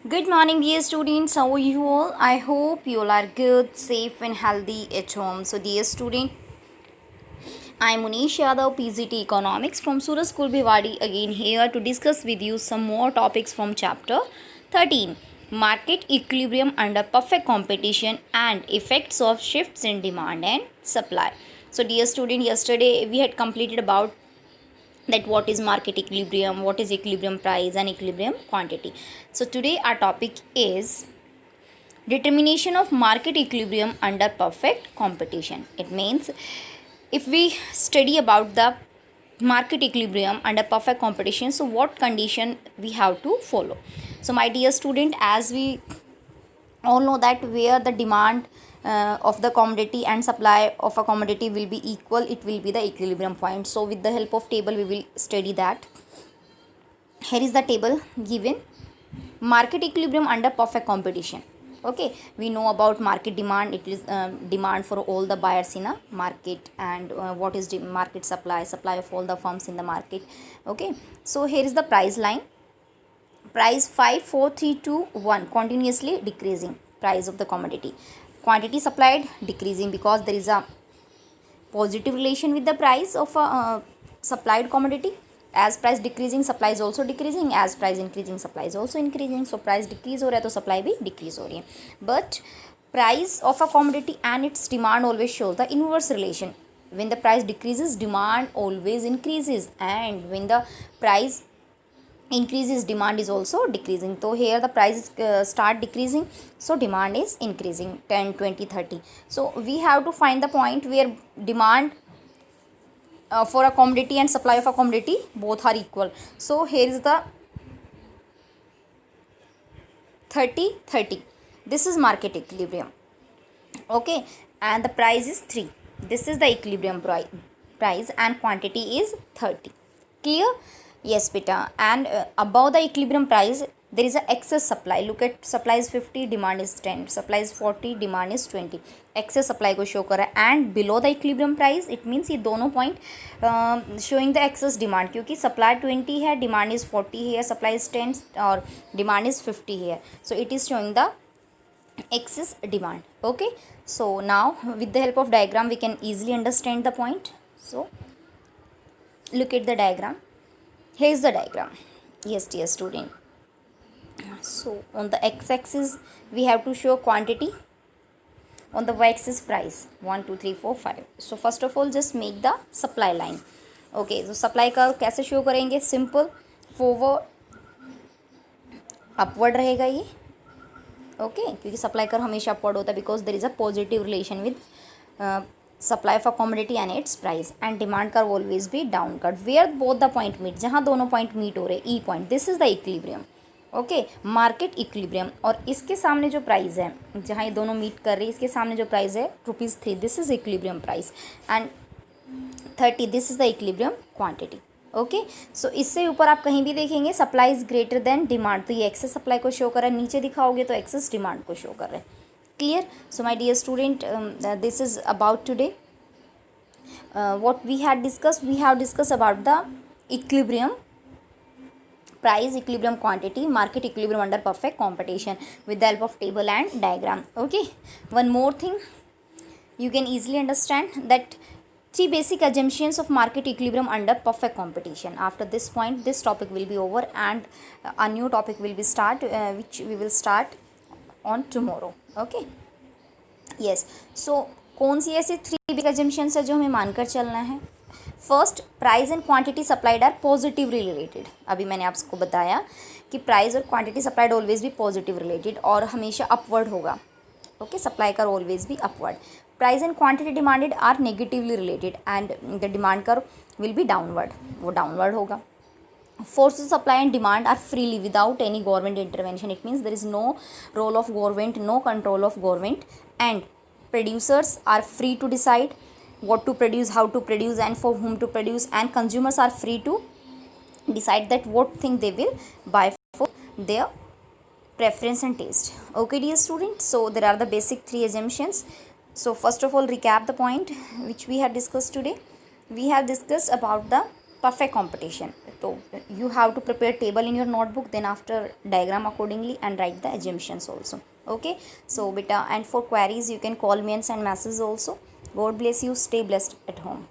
Good morning, dear students. How are you all? I hope you all are good, safe, and healthy at home. So, dear student, I am Munish Yadav, PGT Economics from Suraj School Bhiwadi, again here to discuss with you some more topics from chapter 13, Market Equilibrium Under Perfect Competition and Effects of Shifts in Demand and Supply. So, dear student, yesterday we had completed about that what is market equilibrium, what is equilibrium price, and equilibrium quantity. So, today our topic is determination of market equilibrium under perfect competition. It means if we study about the market equilibrium under perfect competition, so what condition we have to follow. So my dear student, as we all know that where the demand of the commodity and supply of a commodity will be equal, it will be the equilibrium point. So with the help of table we will study that. Here is the table given: market equilibrium under perfect competition. Okay, we know about market demand. It is demand for all the buyers in a market, and what is the market supply of all the firms in the market. Okay, so here is the price line: price 5 4 3 2 1, continuously decreasing price of the commodity. Quantity supplied decreasing because there is a positive relation with the price of a supplied commodity. As price decreasing, supply is also decreasing. As price increasing, supply is also increasing. So price decrease हो रहा है तो supply भी decrease हो रही है. But price of a commodity and its demand always shows the inverse relation. When the price decreases, demand always increases, and when the price increases, demand is also decreasing. So here the prices start decreasing, so demand is increasing 10 20 30. So we have to find the point where demand for a commodity and supply of a commodity both are equal. So here is the 30 30. This is market equilibrium. Okay, and the price is 3. This is the equilibrium price, and quantity is 30. Clear? Yes beta. And above the equilibrium price there is a excess supply. Look at, supply is 50, demand is 10. Supply is 40, demand is 20. excess supply को show कर रहा है. And below the equilibrium price, it means ये दोनों point showing the excess demand, क्योंकि supply 20 है, demand is 40 here, supply is 10 और demand is 50 here. So it is showing the excess demand. Okay, so now with the help of diagram we can easily understand the point. So look at the diagram. Here is the diagram. Yes dear student, so on the x-axis we have to show quantity, on the y-axis price. 1 2 3 4 5. So first of all just make the supply line. Okay, so supply का कैसे show करेंगे? Simple, forward upward रहेगा ये. Okay, क्योंकि supply कर हमेशा upward होता है because there is a positive relation with supply of a commodity and its price. And demand curve always be down cut where both the point meet, जहाँ दोनों point meet हो रहे E point. This is the equilibrium. Okay, market equilibrium. और इसके सामने जो price है, जहाँ ये दोनों मीट कर रही है, इसके सामने जो प्राइस है ₹3, this is equilibrium price. And 30, this is the equilibrium quantity. Okay, so इससे ऊपर आप कहीं भी देखेंगे supply is greater than demand, तो ये एक्सेस सप्लाई को शो कर रहा है. नीचे दिखाओगे तो एक्सेस डिमांड को शो कर रहा है. Clear? So my dear student, this is about today what we had discuss. We have discuss about the equilibrium price, equilibrium quantity, market equilibrium under perfect competition with the help of table and diagram. Okay, one more thing you can easily understand, that 3 basic assumptions of market equilibrium under perfect competition. After this point this topic will be over, and a new topic will be which we will start on tomorrow. Okay, yes. So कौन सी ऐसी 3 big assumptions है जो हमें मानकर चलना है? First, price and quantity supplied are positively related. अभी मैंने आपको बताया कि प्राइस और quantity supplied always be positive related और हमेशा अपवर्ड होगा. Okay, supply curve always be upward. Price and quantity demanded are negatively related, and the demand curve will be downward, वो डाउनवर्ड होगा. Forces supply and demand are freely without any government intervention. It means there is no role of government, no control of government, and producers are free to decide what to produce, how to produce, and for whom to produce, and consumers are free to decide that what thing they will buy for their preference and taste. Okay dear students, so there are the basic 3 assumptions. So first of all recap the point which we have discussed today. We have discussed about the perfect competition. So you have to prepare table in your notebook, then after diagram accordingly and write the assumptions also. Okay, so beta, and for queries you can call me and send messages also. God bless you, stay blessed at home.